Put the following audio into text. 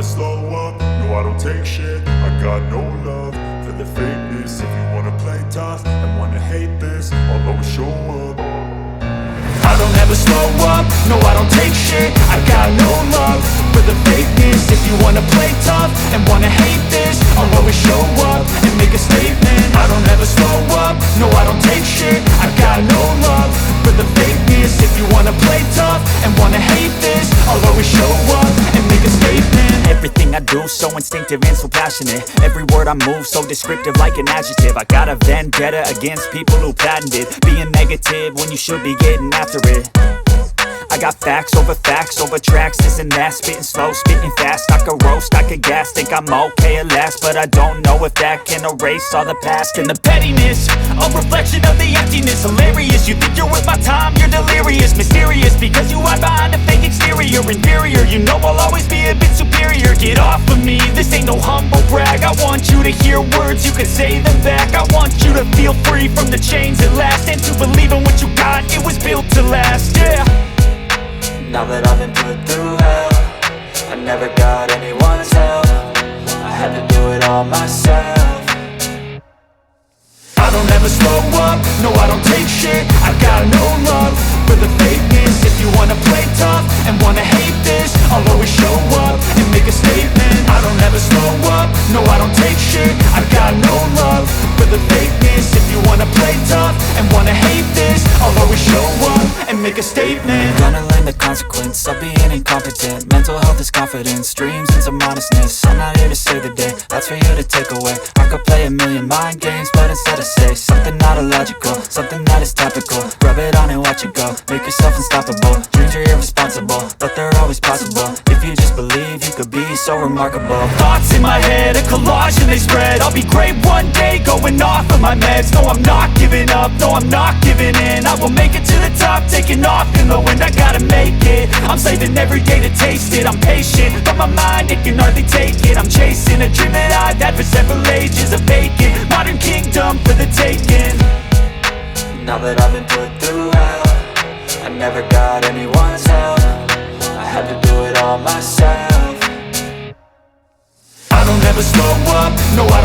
never slow up, no I don't take shit. I got no love for the fakeness. If you wanna play tough and wanna hate this, I'll always show up. I don't ever slow up, no I don't take shit. I got no love for the fakeness. If you wanna play tough and wanna hate this, I'll always show up and make a statement. I don't ever slow up, no I don't take shit. I got no love for the fakeness. If you wanna play tough and wanna hate this, I'll always show up and make a statement. Everything I do so instinctive and so passionate. Every word I move so descriptive like an adjective. I got a vendetta against people who patented being negative when you should be getting after it. I got facts over tracks, this and that. Spitting slow, spitting fast. I could roast, I could gas. Think I'm okay at last, but I don't know if that can erase all the past. And the pettiness, a reflection of the emptiness. Hilarious, you think you're worth my time, you're delirious. Mysterious, because you hide behind a fake exterior. Inferior, you know I'll always be a bit superior. Get off of me, this ain't no humble brag. I want you to hear words, you can say them back. I want you to feel free from the chains at last, and to believe in what you got, it was built to last, yeah. Now that I've been put through hell, I never got anyone's help. I had to do it all myself. I don't ever slow up, no I don't take shit. I got no love for the fakeness. If you wanna play tough and wanna hate this, I'll always show up and make a statement. I don't ever slow up, no I don't take shit. I got no love for the fakeness. If you wanna play tough and wanna hate this, I'll always show up and make a statement. Gonna learn the consequence of being incompetent. Mental health is confidence, dreams and some modestness. I'm not here to save the day, that's for you to take away. I could play a million mind games, but instead I say something not illogical, something that is topical. Rub it on and watch it go, make yourself unstoppable. Dreams are irresponsible, but they're always possible. If you just believe, you could be so remarkable. Thoughts in my head, a collage and they spread. I'll be great one day, going off of my meds. No, I'm not giving up, no, I'm not giving in. I will make it to the top, taking off in the wind. I gotta make it, I'm saving every day to taste it. I'm patient, but my mind, it can hardly take it. I'm chasing a dream that I've had for several ages. A vacant, modern kingdom for the taking. Now that I've been put through hell, I never got anyone's help. I had to do it all myself. I don't ever slow up, no I